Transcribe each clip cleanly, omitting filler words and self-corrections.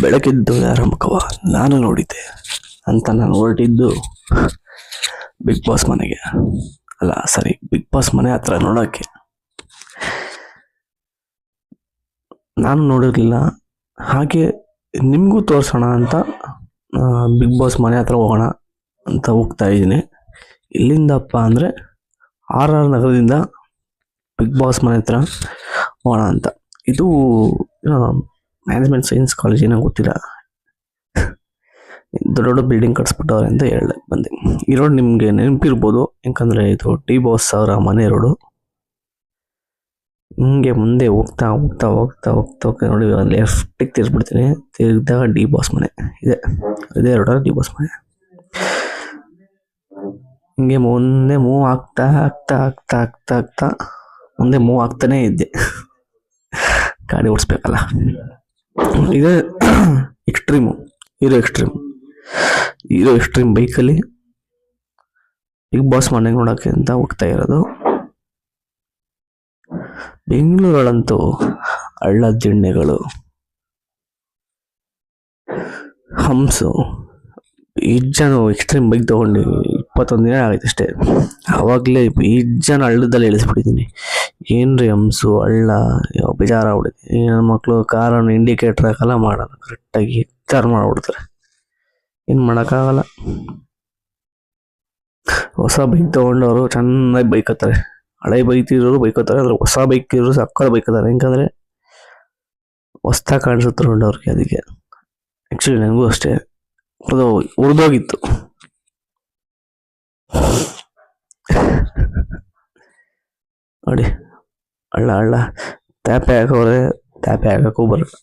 ಬೆಳಕಿದ್ದು ಯಾರ ಮುಖವ ನಾನು ನೋಡಿದ್ದೆ ಅಂತ ನಾನು ಹೊರಟಿದ್ದು ಬಿಗ್ ಬಾಸ್ ಮನೆಗೆ. ಅಲ್ಲ ಸರಿ, ಬಿಗ್ ಬಾಸ್ ಮನೆ ಹತ್ರ ನೋಡೋಕ್ಕೆ. ನಾನು ನೋಡಿರ್ಲಿಲ್ಲ, ಹಾಗೆ ನಿಮಗೂ ತೋರಿಸೋಣ ಅಂತ ಬಿಗ್ ಬಾಸ್ ಮನೆ ಹತ್ರ ಹೋಗೋಣ ಅಂತ ಹೋಗ್ತಾ ಇದ್ದೀನಿ. ಇಲ್ಲಿಂದಪ್ಪ ಅಂದರೆ ಆರ್ ನಗರದಿಂದ ಬಿಗ್ ಬಾಸ್ ಮನೆ ಹತ್ರ ಹೋಗೋಣ ಅಂತ. ಇದು ಮ್ಯಾನೇಜ್ಮೆಂಟ್ ಸೈನ್ಸ್ ಕಾಲೇಜ್ ಏನೋ ಗೊತ್ತಿಲ್ಲ, ದೊಡ್ಡ ದೊಡ್ಡ ಬಿಲ್ಡಿಂಗ್ ಕಟ್ಸ್ಬಿಟ್ಟವ್ರೆ ಅಂತ ಹೇಳಿ ಬಂದೆ. ಈ ರೋಡ್ ನಿಮಗೆ ನೆನಪಿರ್ಬೋದು, ಯಾಕಂದರೆ ಇದು ಟಿ ಬಾಸ್ ಅವರ ಮನೆ ರೋಡು. ಹಿಂಗೆ ಮುಂದೆ ಹೋಗ್ತಾ ಹೋಗ್ತಾ ಹೋಗ್ತಾ ಹೋಗ್ತಾ ಹೋಗ್ತಾ ನೋಡಿ ಲೆಫ್ಟಿಗೆ ತಿರ್ಸ್ಬಿಡ್ತೀನಿ. ತಿರುಗಿದಾಗ ಡಿ ಬಾಸ್ ಮನೆ ಇದೇ ರೋಡ ಡಿ ಬಾಸ್ ಮನೆ. ಹಿಂಗೆ ಮುಂದೆ ಮೂವ್ ಆಗ್ತಾ ಆಗ್ತಾ ಆಗ್ತಾ ಆಗ್ತಾ ಆಗ್ತಾ ಮುಂದೆ ಮೂವ್ ಆಗ್ತಾನೇ ಇದ್ದೆ. ಗಾಡಿ ಓಡಿಸ್ಬೇಕಲ್ಲ. ಇದೇ ಎಕ್ಸ್ಟ್ರೀಮು, ಹೀರೋ ಎಕ್ಸ್ಟ್ರೀಮ್ ಬೈಕಲ್ಲಿ ಬಿಗ್ ಬಾಸ್ ಮನೆಗೆ ನೋಡೋಕ್ಕೆ ಅಂತ ಹೋಗ್ತಾ ಇರೋದು. ಬೆಂಗಳೂರಲ್ಲಂತೂ ಹಳ್ಳ ದಿಣ್ಣೆಗಳು, ಹಂಸು. ಜನ ಎಕ್ಸ್ಟ್ರೀಮ್ ಬೈಕ್ ತೊಗೊಂಡು 21 ದಿನ ಆಗೈತೆ ಅಷ್ಟೇ. ಆವಾಗಲೇ ಜನ ಹಳ್ಳದಲ್ಲಿ ಇಳಿಸ್ಬಿಟ್ಟಿದ್ದೀನಿ. ಏನ್ರಿ ಹಂಸು ಹಳ್ಳ, ಬೇಜಾರಾಗ್ಬಿಟ್ಟಿದೆ. ನನ್ನ ಮಕ್ಕಳು ಕಾರನ್ನು ಇಂಡಿಕೇಟರ್ ಹಾಕಲ್ಲ, ಮಾಡೋಣ ಕರೆಕ್ಟಾಗಿ ಟರ್ನ್ ಮಾಡಿಬಿಡ್ತಾರೆ. ಏನು ಮಾಡೋಕ್ಕಾಗಲ್ಲ. ಹೊಸ ಬೈಕ್ ತೊಗೊಂಡವರು ಚೆನ್ನಾಗಿ ಬೈಕತ್ತಾರೆ, ಹಳೆ ಬೈಕ್ ಇರೋರು ಬೈಕೋತಾರೆ. ಅದ್ರ ಹೊಸ ಬೈಕ್ ಇರೋರು ಸಕ್ಕದ ಬೈಕೋತಾರೆ. ಯಾಕಂದರೆ ಹೊಸ್ದಾಗಿ ಕಾಣಿಸುತ್ತೆ ಅವ್ರಿಗೆ. ಅದಕ್ಕೆ ಆ್ಯಕ್ಚುಲಿ ನನಗೂ ಅಷ್ಟೇ ಉರಿದೋಗಿತ್ತು. ನೋಡಿ ಹಳ್ಳ ಟ್ಯಾಪೆ ಹಾಕೋಕ್ಕೂ ಬರಲ್ಲ.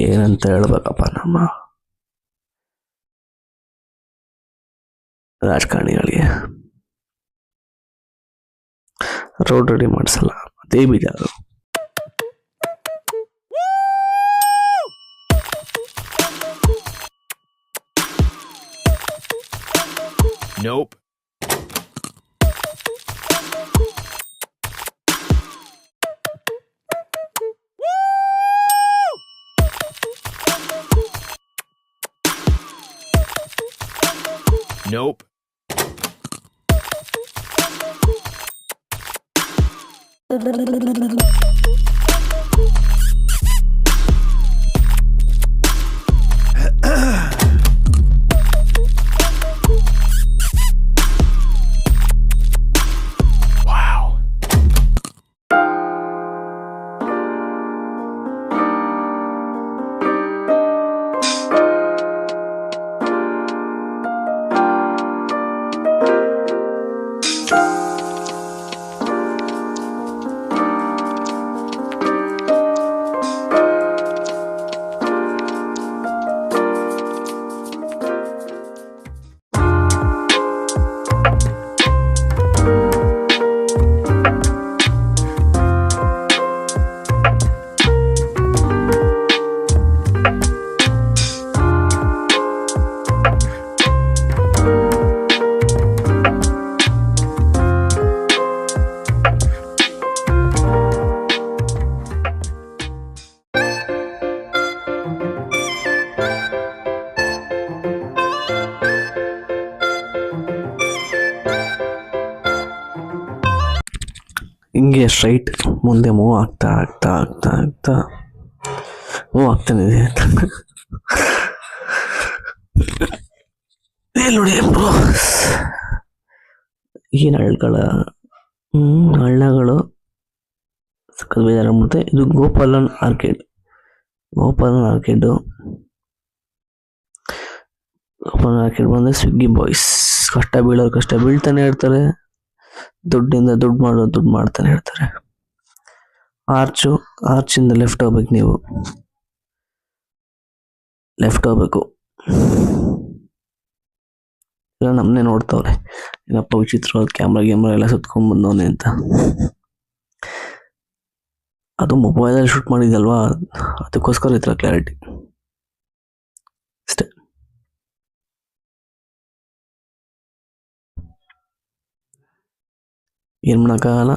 ಏನಂತ ಹೇಳ್ಬೇಕಪ್ಪ ನಮ್ಮ ರಾಜಕಾರಣಿಗಳಿಗೆ. ರೋಡ್ ರೆಡಿ ಮಾಡಿಸಲ್ಲ, ಅದೇ ಬೇಜಾರು. Nope. Nope. ಹಿಂಗೆ ಸ್ಟ್ರೈಟ್ ಮುಂದೆ ಮೂವ್ ಆಗ್ತಾ ಆಗ್ತಾ ಆಗ್ತಾ ಆಗ್ತಾ ಮೂವ್ ಆಗ್ತಾನೆ ಇದೆ. ನೋಡಿ ಏನು ಹಳ್ಳಗಳು ಸಕ್ಕತ್ ಬೇಜಾರಾಗ್ಬಿಡುತ್ತೆ. ಇದು ಗೋಪಾಲನ್ ಆರ್ಕೇಡು. ಗೋಪಾಲನ್ ಆರ್ಕೇಡ್ ಬಂದರೆ ಸ್ವಿಗ್ಗಿ ಬಾಯ್ಸ್. ಕಷ್ಟ ಬೀಳೋರು ಕಷ್ಟ ಬೀಳ್ತಾನೆ ಇರ್ತಾರೆ, ದುಡ್ಡಿಂದ ದುಡ್ಡು ಮಾಡ್ತಾನೆ ಇರ್ತಾರೆ. ಆರ್ಚಿಂದ ಲೆಫ್ಟ್ ಹೋಗ್ಬೇಕು, ನೀವು ಲೆಫ್ಟ್ ಹೋಗ್ಬೇಕು. ಇಲ್ಲ ನಮ್ಮನ್ನೇ ನೋಡ್ತಾವ್ರೆ, ಏನಪ್ಪ ವಿಚಿತ್ರವಾದ ಕ್ಯಾಮ್ರಾ ಎಲ್ಲ ಸುತ್ಕೊಂಡ್ ಬಂದವನೆ ಅಂತ. ಅದು ಮೊಬೈಲಲ್ಲಿ ಶೂಟ್ ಮಾಡಿದಲ್ವಾ, ಅದಕ್ಕೋಸ್ಕರ ಈ ಥರ ಕ್ಲಾರಿಟಿ ಅಷ್ಟೇ. ಏನು ಮಾಡೋಕ್ಕಾಗಲ್ಲ.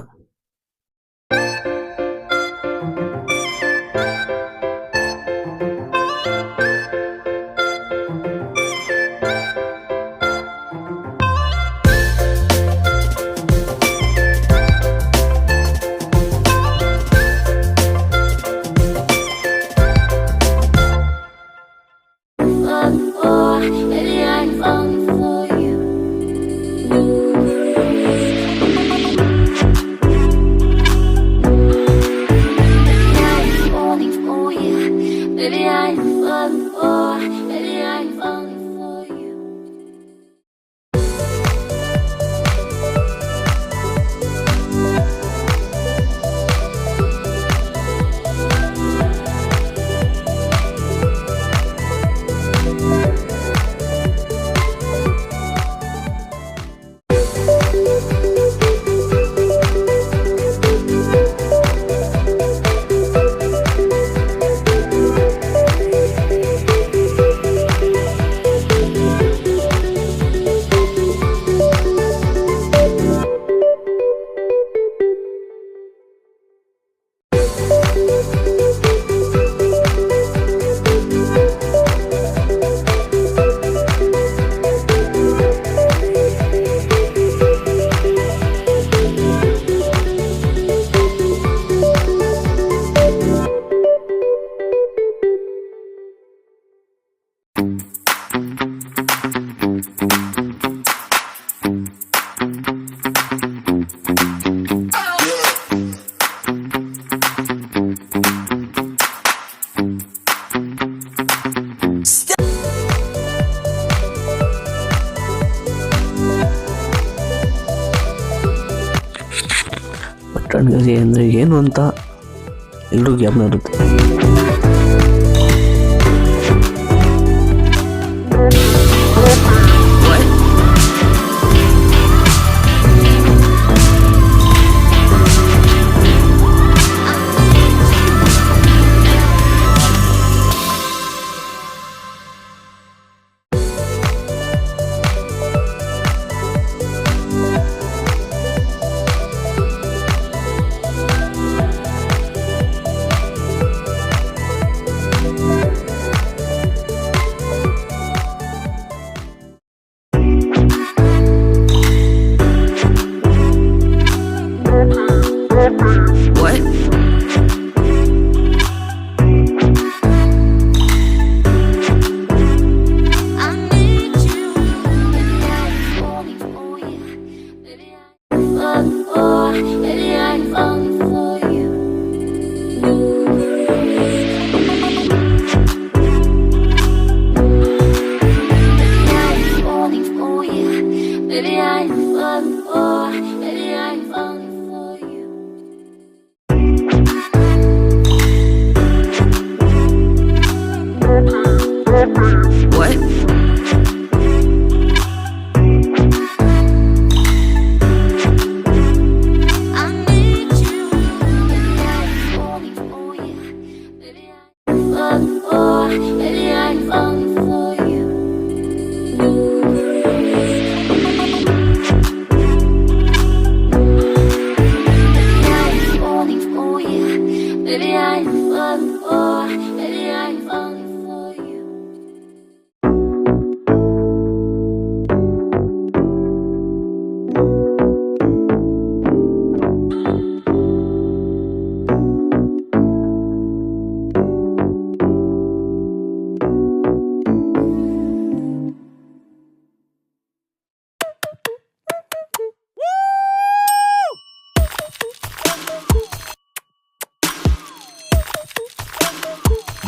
ಇದೆ ಅಂದರೆ ಏನು ಅಂತ ಎಲ್ರಿಗೂ ಜ್ಞಾಪನ ಇರುತ್ತೆ.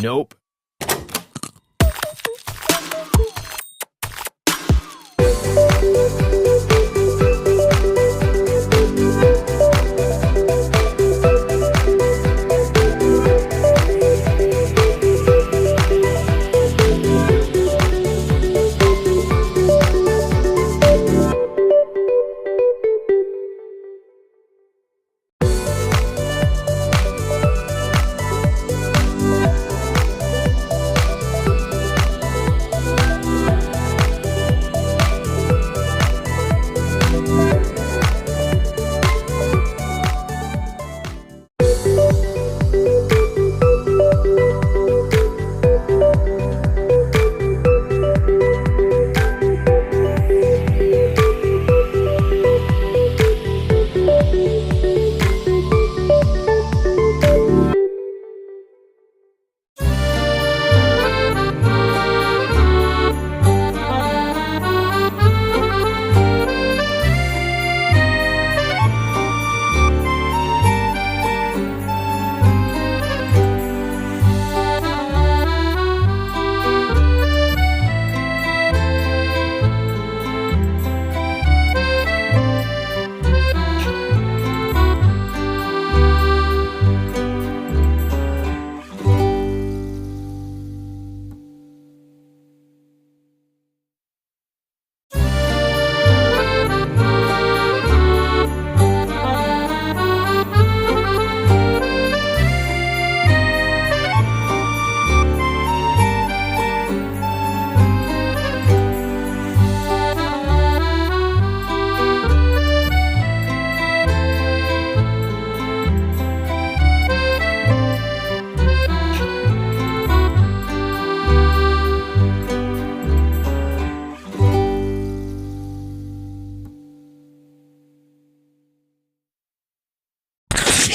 Nope.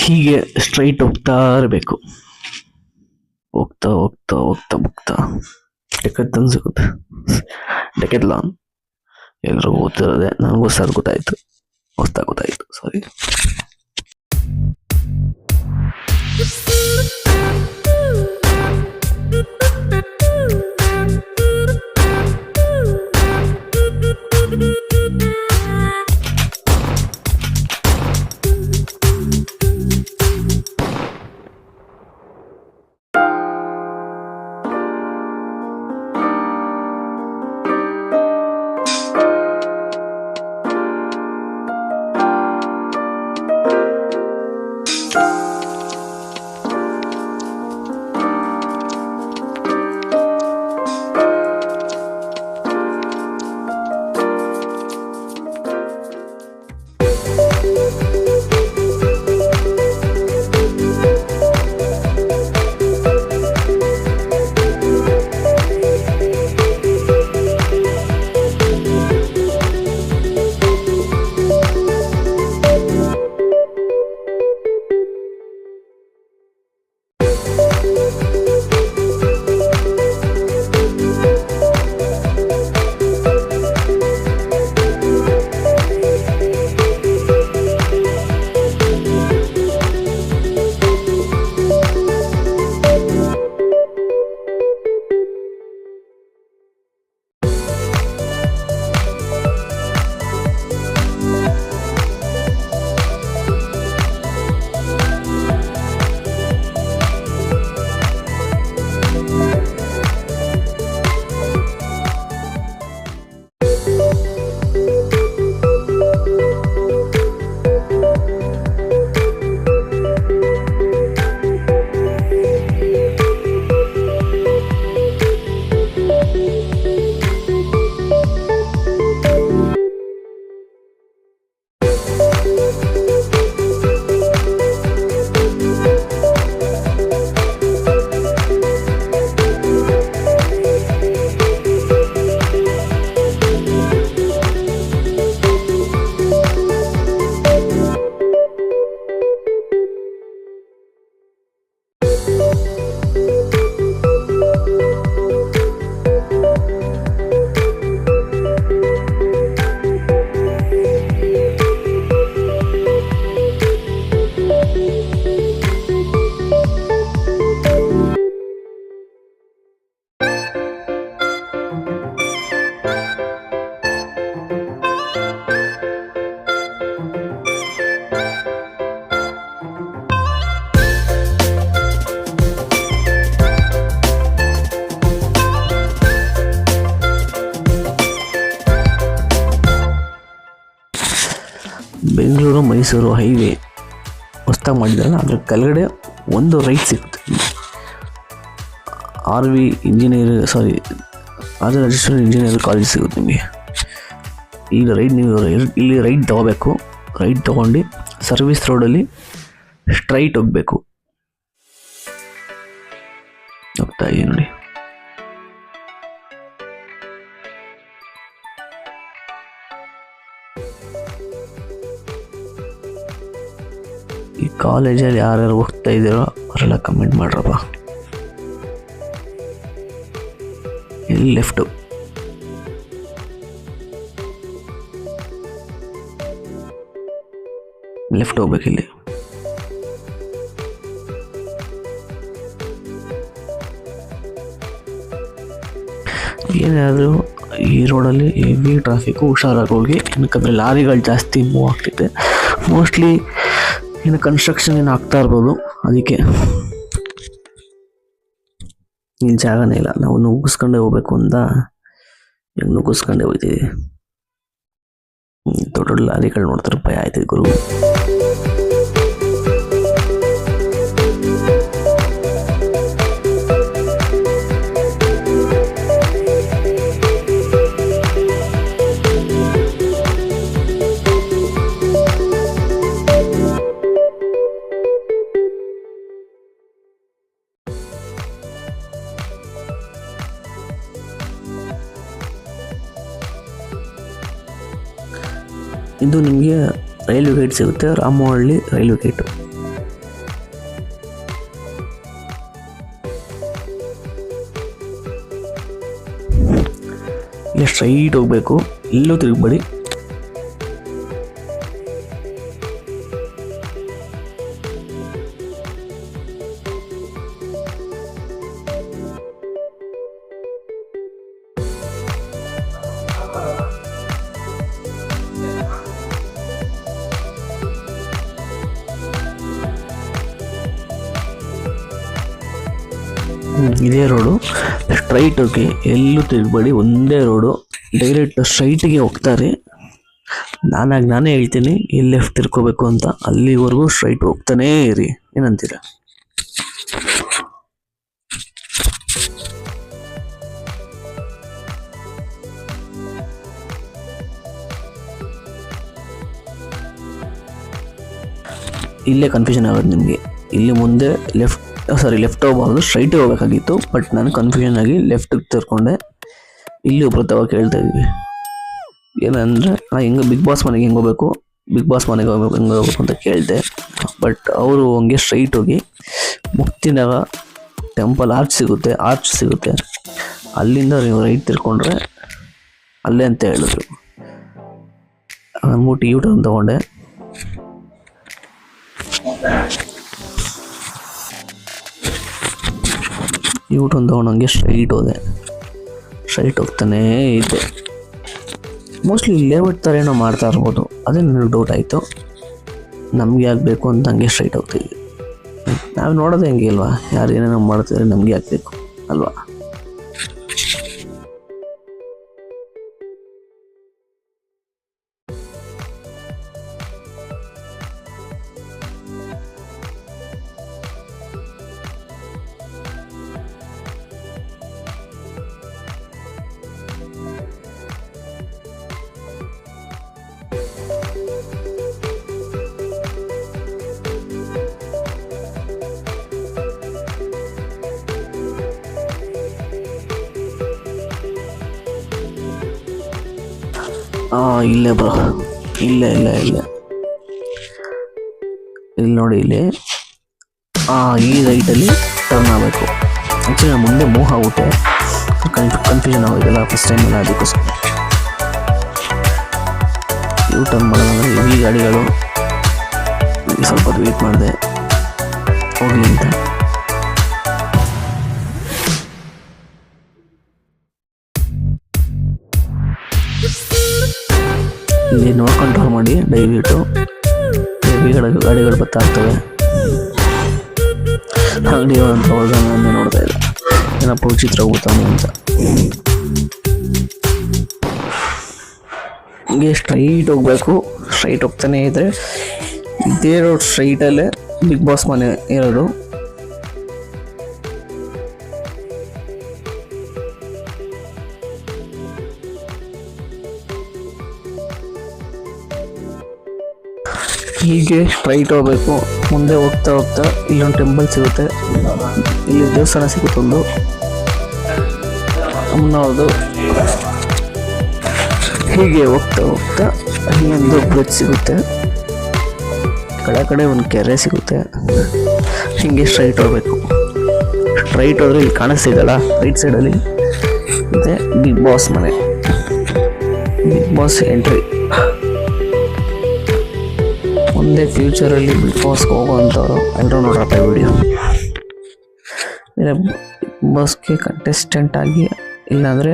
ಹೀಗೆ ಸ್ಟ್ರೈಟ್ ಹೋಗ್ತಾ ಇರಬೇಕು. ಹೋಗ್ತಾ ಹೋಗ್ತಾ ಹೋಗ್ತಾ ಹೋಗ್ತಾ ಡೆಕತ್ತನ್ ಸಿಗುತ್ತೆ. ಡೆಕೆತ್ಲಾನ್ ಎಲ್ರಿಗೂ ಗೊತ್ತಿರೋದೆ, ನನಗೂ ಸರ್ ಗೊತ್ತಾಯ್ತು, ಹೊಸ್ದಾಗಿ ಗೊತ್ತಾಯ್ತು, ಸಾರಿ. ಬೆಂಗಳೂರು ಮೈಸೂರು ಹೈವೇ ಹೊಸ್ದಾಗಿ ಮಾಡಿದ್ರಲ್ಲ ಅದ್ರ ಕೆಳಗಡೆ ಒಂದು ರೈಟ್ ಸಿಗುತ್ತೆ. ಆರ್ ರಿಜಿಸ್ಟರ್ಡ್ ಇಂಜಿನಿಯರ್ ಕಾಲೇಜ್ ಸಿಗುತ್ತೆ ನಿಮಗೆ. ಈಗ ಇಲ್ಲಿ ರೈಟ್ ತಗೋಬೇಕು. ರೈಟ್ ತಗೊಂಡು ಸರ್ವಿಸ್ ರೋಡಲ್ಲಿ ಸ್ಟ್ರೈಟ್ ಹೋಗ್ಬೇಕು. ಹೋಗ್ತಾ ಇದೀನಿ ನೋಡಿ. ಈ ಕಾಲೇಜಲ್ಲಿ ಯಾರ್ಯಾರು ಹೋಗ್ತಾ ಇದ್ದೀರೋ ಅವರೆಲ್ಲ ಕಮೆಂಟ್ ಮಾಡ್ರಪ್ಪ. ಇಲ್ಲಿ ಲೆಫ್ಟು, ಲೆಫ್ಟ್ ಹೋಗ್ಬೇಕು. ಇಲ್ಲಿ ಏನಾದರೂ ಈ ರೋಡಲ್ಲಿ ಹೆವಿ ಟ್ರಾಫಿಕ್ಕು, ಹುಷಾರಾಗಿ ಹೋಗಿ. ಏನಕ್ಕಂದರೆ ಲಾರಿಗಳು ಜಾಸ್ತಿ ಮೂವ್ ಆಗ್ತಿದೆ. ಮೋಸ್ಟ್ಲಿ ಇನ್ನು ಕನ್ಸ್ಟ್ರಕ್ಷನ್ ಏನು ಆಗ್ತಾ ಇರ್ಬೋದು, ಅದಕ್ಕೆ ಇಲ್ಲಿ ಜಾಗನೇ ಇಲ್ಲ. ನಾವು ನುಗ್ಗಿಸ್ಕೊಂಡೇ ಹೋಗ್ಬೇಕು ಅಂತ ಈಗ ನುಗ್ಗಿಸ್ಕೊಂಡೇ ಹೋಗ್ತೀವಿ. ದೊಡ್ಡ ದೊಡ್ಡ ಲಾರಿಗಳು ನೋಡ್ತಾರೆ, ಭಯ ಆಯ್ತದೆ ಗುರು. ಇದು ನಿಮಗೆ ರೈಲ್ವೆ ಗೇಟ್ ಸಿಗುತ್ತೆ, ರಾಮವಳ್ಳಿ ರೈಲ್ವೆ ಗೇಟು. ಇಲ್ಲಿ ಸ್ಟ್ರೈಟ್ ಹೋಗ್ಬೇಕು, ಎಲ್ಲೂ ತಿರುಗಬೇಡಿ. ಇದೇ ರೋಡು, ಸ್ಟ್ರೈಟ್ ಹೋಗಿ, ಎಲ್ಲೂ ತಿರುಗಬೇಡಿ. ಒಂದೇ ರೋಡು, ಡೈರೆಕ್ಟ್ ಸ್ಟ್ರೈಟಿಗೆ ಹೋಗ್ತಾರೆ. ನಾನೇ ಹೇಳ್ತೀನಿ ಇಲ್ಲಿ ಲೆಫ್ಟ್ ತಿರ್ಕೋಬೇಕು ಅಂತ. ಅಲ್ಲಿವರೆಗೂ ಸ್ಟ್ರೈಟ್ ಹೋಗ್ತಾನೇ ಇರಿ. ಏನಂತೀರ? ಇಲ್ಲೇ ಕನ್ಫ್ಯೂಷನ್ ಆಗೋದು ನಿಮಗೆ. ಇಲ್ಲಿ ಮುಂದೆ ಲೆಫ್ಟ್ ಹೋಗಬಾರ್ದು, ಸ್ಟ್ರೈಟ್ ಹೋಗ್ಬೇಕಾಗಿತ್ತು. ಬಟ್ ನಾನು ಕನ್ಫ್ಯೂಷನ್ ಆಗಿ ಲೆಫ್ಟಿಗೆ ತಿರ್ಕೊಂಡೆ. ಇಲ್ಲಿ ಒಬ್ರು ತವ ಕೇಳ್ತಾ ಇದ್ವಿ, ಏನಂದರೆ ಹೆಂಗೆ ಬಿಗ್ ಬಾಸ್ ಮನೆಗೆ ಹೆಂಗೆ ಹೋಗ್ಬೇಕು ಹೆಂಗೆ ಹೋಗ್ಬೇಕು ಅಂತ ಕೇಳಿದೆ. ಬಟ್ ಅವರು ಹಂಗೆ ಸ್ಟ್ರೈಟ್ ಹೋಗಿ ಮುಕ್ತಿನಾಗ ಟೆಂಪಲ್ ಆರ್ಚ್ ಸಿಗುತ್ತೆ. ಅಲ್ಲಿಂದ ನೀವು ರೈಟ್ ತಿರ್ಕೊಂಡ್ರೆ ಅಲ್ಲೇ ಅಂತ ಹೇಳಿದ್ರು. ಅಂದ್ಬಿಟ್ಟು ಯೂ ಟರ್ನ್ ತಗೊಂಡೆ. ತಗೊಂಡಂಗೆ ಸ್ಟ್ರೈಟ್ ಹೋದೆ. ಸ್ಟ್ರೈಟ್ ಹೋಗ್ತಾನೇ ಇದ್ದೆ. ಮೋಸ್ಟ್ಲಿ ಲೇಔಟ್ ಥರ ಏನೋ ಮಾಡ್ತಾ ಇರ್ಬೋದು, ಅದೇ ನನಗೆ ಡೌಟ್ ಆಯಿತು. ನಮಗೆ ಆಗಬೇಕು ಅಂತ ಹಂಗೆ ಸ್ಟ್ರೈಟ್ ಹೋಗ್ತೀವಿ. ನಾವು ನೋಡೋದು ಹೆಂಗೆ ಅಲ್ವಾ, ಯಾರು ಏನೇನೋ ಮಾಡ್ತಾರೆ, ನಮಗೆ ಆಗಬೇಕು ಅಲ್ವಾ. ಇಲ್ಲೇ ಬ್ರೋ, ಇಲ್ಲೇ ಇಲ್ಲಿ ನೋಡಿ. ಇಲ್ಲಿ ಈ ರೈಟಲ್ಲಿ ಟರ್ನ್ ಆಗಬೇಕು. ಆ್ಯಕ್ಚುಲಿ ನಾನು ಮುಂದೆ ಮೂವ್ ಆಗುತ್ತೆ, ಕನ್ಫ್ಯೂಷನ್ ಆಗೋದಿಲ್ಲ ಫಸ್ಟ್ ಟೈಮ್ ಎಲ್ಲ. ಅದಕ್ಕೋಸ್ಕರ ಯೂ ಟರ್ನ್ ಮಾಡೋದಂದ್ರೆ ಈ ಗಾಡಿಗಳು ಸ್ವಲ್ಪ ಹೊತ್ತು ವೇಟ್ ಮಾಡಿದೆ ಹೋಗಲಿ ಅಂತ. ಇಲ್ಲಿ ನೋಡಿ ಕಂಟ್ರೋಲ್ ಮಾಡಿ, ದಯವಿಟ್ಟು ಗಾಡಿಗಳು ಬರ್ತಾ ಇರ್ತವೆ. ಅಂಗಡಿ ಅಂತ ಹೋದಾಗ ನಾನು ನೋಡ್ತಾ ಇಲ್ಲ, ಏನಪ್ಪ ವಿಚಿತ್ರ ಹೋಗ್ತಾನೆ ಅಂತ. ಹಂಗೆ ಸ್ಟ್ರೈಟ್ ಹೋಗ್ಬೇಕು. ಸ್ಟ್ರೈಟ್ ಹೋಗ್ತಾನೆ ಇದ್ರೆ ಇದೇ ರೋಡ್ ಸ್ಟ್ರೈಟಲ್ಲೇ ಬಿಗ್ ಬಾಸ್ ಮನೆ ಇರೋದು. ಹೀಗೆ ಸ್ಟ್ರೈಟ್ ಹೋಗ್ಬೇಕು. ಮುಂದೆ ಹೋಗ್ತಾ ಹೋಗ್ತಾ ಇಲ್ಲೊಂದು ಟೆಂಪಲ್ ಸಿಗುತ್ತೆ, ಇಲ್ಲಿ ದೇವಸ್ಥಾನ ಸಿಗುತ್ತೊಂದು ಅಮ್ಮನವ್ರದ್ದು. ಹೀಗೆ ಹೋಗ್ತಾ ಹೋಗ್ತಾ ಇಲ್ಲೊಂದು ಬ್ರಿಡ್ಜ್ ಸಿಗುತ್ತೆ, ಕಡೆ ಒಂದು ಕೆರೆ ಸಿಗುತ್ತೆ. ಹೀಗೆ ಸ್ಟ್ರೈಟ್ ಹೋಗ್ಬೇಕು. ಸ್ಟ್ರೈಟ್ ಹೋದ್ರೆ ಇಲ್ಲಿ ಕಾಣಿಸ್ತಿದಲ್ಲ ರೈಟ್ ಸೈಡಲ್ಲಿ ಇದೆ ಬಿಗ್ ಬಾಸ್ ಮನೆ, ಬಿಗ್ ಬಾಸ್ ಎಂಟ್ರಿ. ಮುಂದೆ ಫ್ಯೂಚರಲ್ಲಿ ಬಿಗ್ ಬಾಸ್ಗೆ ಹೋಗುವಂಥವ್ರು ಎಲ್ಲರೂ ನೋಡ್ರಪ್ಪ ವಿಡಿಯೋ. ಬಿಗ್ ಬಾಸ್ಗೆ ಕಂಟೆಸ್ಟೆಂಟ್ ಆಗಿ ಇಲ್ಲಾಂದರೆ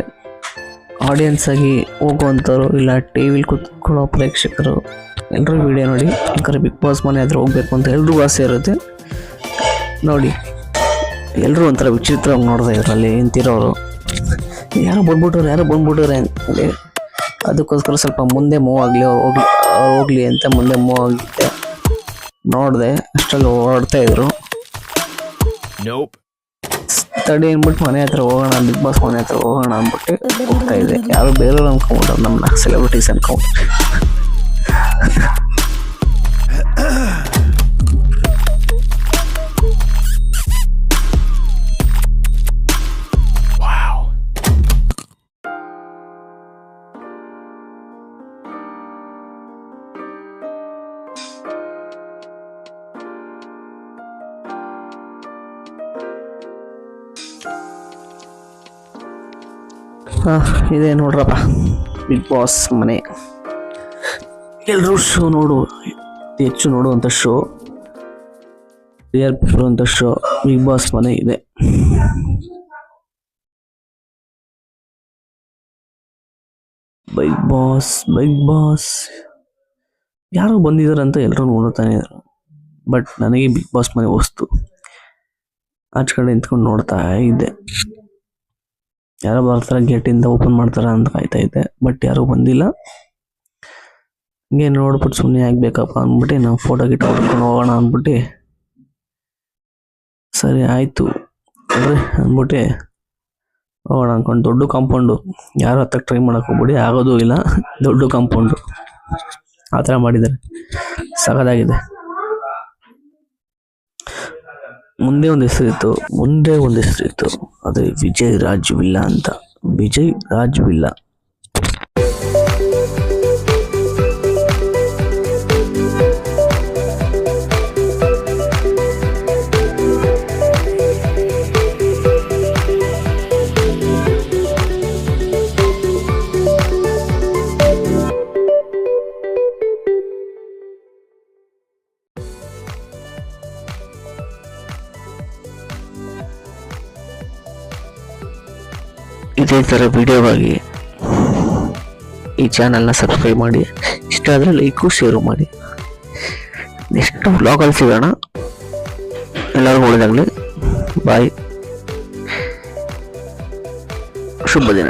ಆಡಿಯನ್ಸ್ ಆಗಿ ಹೋಗುವಂಥವ್ರು, ಇಲ್ಲ ಟಿ ವಿಲಿ ಕೂತ್ಕೊಳ್ಳೋ ಪ್ರೇಕ್ಷಕರು ಎಲ್ಲರೂ ವಿಡಿಯೋ ನೋಡಿ. ಯಾಕಂದರೆ ಬಿಗ್ ಬಾಸ್ ಮನೆ ಹತ್ರ ಹೋಗ್ಬೇಕು ಅಂತ ಎಲ್ರಿಗೂ ಆಸೆ ಇರುತ್ತೆ. ನೋಡಿ ಎಲ್ಲರೂ ಒಂಥರ ವಿಚಿತ್ರವಾಗಿ ನೋಡ್ತಾ ಇದ್ರು ಅಲ್ಲಿ ನಿಂತಿರೋರು, ಯಾರೋ ಬಂದ್ಬಿಟ್ಟವ್ರೆ ಅಂತೇಳಿ. ಅದಕ್ಕೋಸ್ಕರ ಸ್ವಲ್ಪ ಮುಂದೆ ಮೂವ್ ಆಗಲಿ ಹೋಗ್ಲಿ ಅಂತ ಮುಂದೆ ಮೂವ್ ಆಗಿದ್ದೆ. ನೋಡಿದೆ ಅಷ್ಟರಲ್ಲಿ ಓಡ್ತಾ ಇದ್ರು. Nope. ತಡಿ ಅಂದ್ಬಿಟ್ಟು ಮನೆ ಹತ್ರ ಹೋಗೋಣ, ಬಿಗ್ ಬಾಸ್ ಮನೆ ಹತ್ರ ಹೋಗೋಣ ಅಂದ್ಬಿಟ್ಟು ಹೋಗ್ತಾ ಇದೆ. ಯಾರು ಬೇರೆಯವ್ರು ಅನ್ಕೊಂಡ್ಬಿಟ್ಟು ನಮ್ಮನ್ನ ಸೆಲೆಬ್ರಿಟೀಸ್ ಅನ್ಕೊಂಡು. ಇದೆ ನೋಡ್ರಪ್ಪ ಬಿಗ್ ಬಾಸ್ ಮನೆ. ಎಲ್ಲರೂ ಶೋ ಹೆಚ್ಚು ನೋಡುವಂಥ ಶೋ, ಬರುವಂಥ ಶೋ ಬಿಗ್ ಬಾಸ್ ಮನೆ ಇದೆ. ಬಿಗ್ ಬಾಸ್ ಯಾರೋ ಬಂದಿದಾರಂತ ಎಲ್ಲರೂ ನೋಡ್ತಾನೆ ಇದ್ರು. ಬಟ್ ನನಗೆ ಬಿಗ್ ಬಾಸ್ ಮನೆ ವಸ್ತು. ಆಚ ಕಡೆ ನಿಂತ್ಕೊಂಡು ನೋಡ್ತಾ ಇದ್ದೆ, ಯಾರೋ ಬರ್ತಾರೆ ಗೇಟಿಂದ ಓಪನ್ ಮಾಡ್ತಾರ ಅಂತ ಕಾಯ್ತಾ ಇದ್ದೆ. ಬಟ್ ಯಾರೂ ಬಂದಿಲ್ಲ. ಹಿಂಗೆ ನೋಡ್ಬಿಟ್ಟು ಸುಮ್ಮನೆ ಆಗ್ಬೇಕಪ್ಪ ಅಂದ್ಬಿಟ್ಟು ನಾವು ಫೋಟೋ ಗಿಟ ಹೊಡ್ಕೊಂಡು ಹೋಗೋಣ ಅಂದ್ಬಿಟ್ಟು ಸರಿ ಆಯಿತು ಅಂದ್ಬಿಟ್ಟು ಹೋಗೋಣ ಅನ್ಕೊಂಡು. ದೊಡ್ಡ ಕಾಂಪೌಂಡು, ಯಾರು ಹತ್ತಕ್ಕೆ ಟ್ರೈ ಮಾಡಕ್ಕೆ ಹೋಗ್ಬಿಡಿ, ಆಗೋದು ಇಲ್ಲ. ದೊಡ್ಡ ಕಾಂಪೌಂಡು ಆ ಥರ ಮಾಡಿದ್ದಾರೆ, ಸಗದಾಗಿದೆ. ಮುಂದೆ ಒಂದು ಹೆಸರಿತ್ತು, ಅದೇ ವಿಜಯ್ ರಾಜ್ ವಿಲ್ಲಾ ಅಂತ. ವಿಜಯ್ ರಾಜ್ ವಿಲ್ಲಾ. ಇದೇ ಥರ ವಿಡಿಯೋಗಾಗಿ ಈ ಚಾನಲ್ನ ಸಬ್ಸ್ಕ್ರೈಬ್ ಮಾಡಿ. ಇಷ್ಟ ಆದರೆ ಲೈಕು ಶೇರು ಮಾಡಿ. ನೆಕ್ಸ್ಟ್ ವ್ಲಾಗಲ್ಲಿ ಸಿಗೋಣ. ಎಲ್ಲರಿಗೂ ಒಳ್ಳೆಯದಾಗಲಿ. ಬಾಯ್. ಶುಭ ದಿನ.